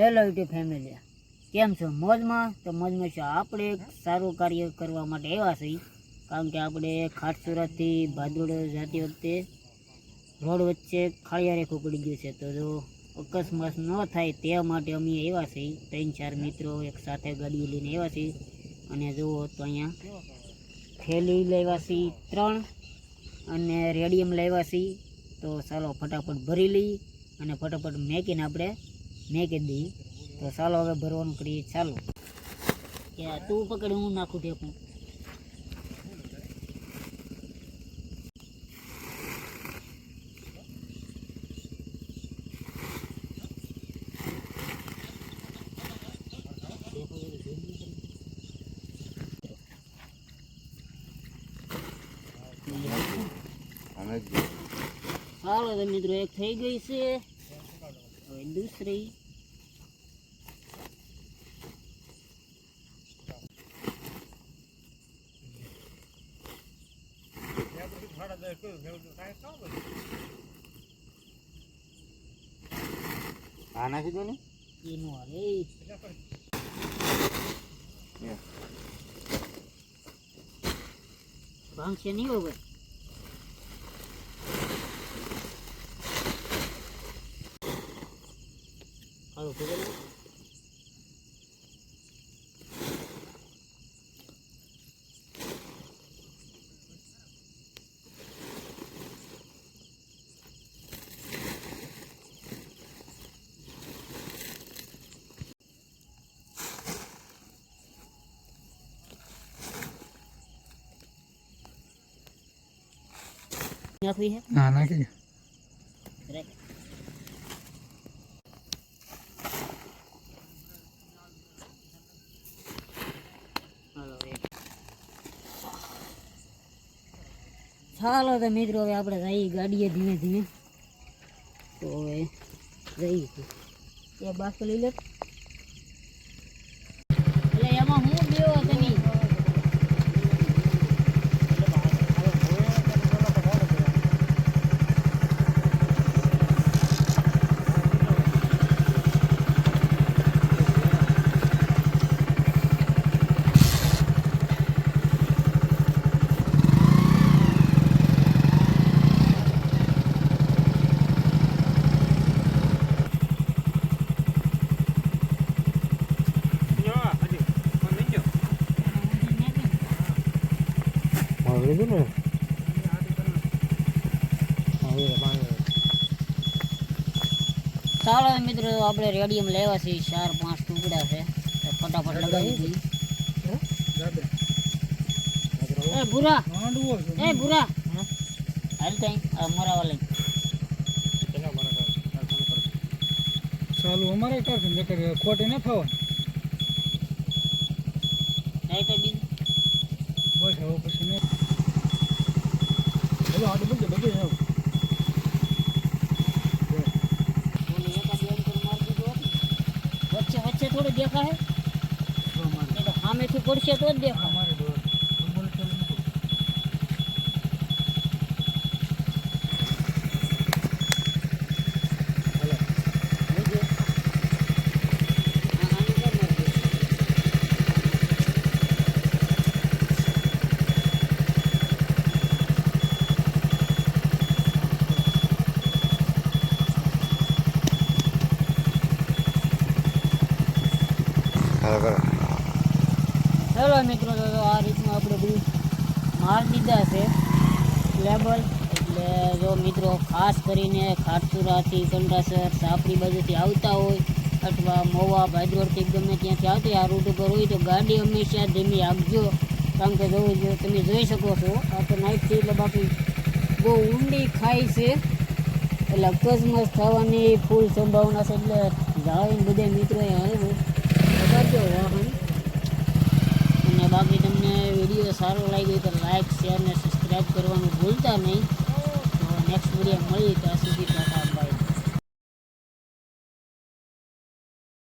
Hello YouTube family, કેમ છો? મોજમાં? તો મોજમાં છો. આપણે એક સારું કાર્ય કરવા માટે આવ્યા છીએ, કારણ કે આપણે ખાટસુરાથી ભાદરોડ જતી વખતે રોડ વચ્ચે ખાળિયા રેખું પડી ગયું છે. તો જો અકસ્માત ન થાય તે માટે અમે આવ્યા છીએ, 3-4 મિત્રો એક સાથે ગાડી લઈને આવ્યા છીએ. અને જુઓ તો અહીંયા થેલી લાવ્યા છીએ 3 અને રેડિયમ લાવ્યા છીએ. તો ચાલો ફટાફટ ભરી લઈએ અને ફટાફટ મેકીને આપણે મેકી દઈએ. તો ચાલો હવે ભરવાનું કરીએ. ચાલો કે તું પકડ, હું નાખું ટેપું. ચાલો તો મિત્રો, એક થઈ ગઈ છે, હવે દૂસરી. આ નાખી દો ને, એનું હાલે ભાંગશે નહીં હો ભાઈ. હાલો ભેગા નાખવી છે. હા નાખી દે. ચાલો તો મિત્રો, હવે આપણે જઈએ ગાડીએ ધીમે ધીમે. તો હવે જઈએ એ બાકી લઈ લે. એટલે એમાં હું બેવો તમે ચાલો મિત્રો, આપણે રેડિયમ લેવા છે. 4-5 ટુકડા છે, તો ફટાફટ લગાવી દઈએ. એ ભૂરા, એ ભૂરા હાલ તઈ મરાવા લઈ ચાલુ અમારે કરશે ને ખોટી ના થવા. જાય તો બીજું બસ હવે પછી નહીં. હેલો આટલું બધું બધું એવું વચ્ચે વચ્ચે થોડું દેખાય, એટલે સામેથી પડશે તો જ દેખાય. હેલો મિત્રો, તો આ રીતનું આપણે બધું મારી દીધા છે લેબલ. એટલે જો મિત્રો, ખાસ કરીને ખાટસુરાથી કંટાસર સાપરી બાજુથી આવતા હોય અથવા મોવા ભાદરોડથી ગમે ત્યાંથી આવતી આ રૂટ ઉપર હોય તો ગાડી હંમેશા ધીમી આપજો. કારણ કે તમે જોઈ શકો છો આ તો નાઇટ છે, એટલે બાકી બહુ ઊંડી ખાઈ છે, એટલે અકસ્માત થવાની ફૂલ સંભાવના છે. એટલે જાળીને બધા મિત્રોએ આવ્યું લગાડજો વાહન. અને બાકી તમને વિડીયો સારો લાગ્યો તો લાઇક, શેર અને સબસ્ક્રાઈબ કરવાનું ભૂલતા નહીં. તો નેક્સ્ટ વિડીયો મળીએ ત્યાં સુધી ટાટા.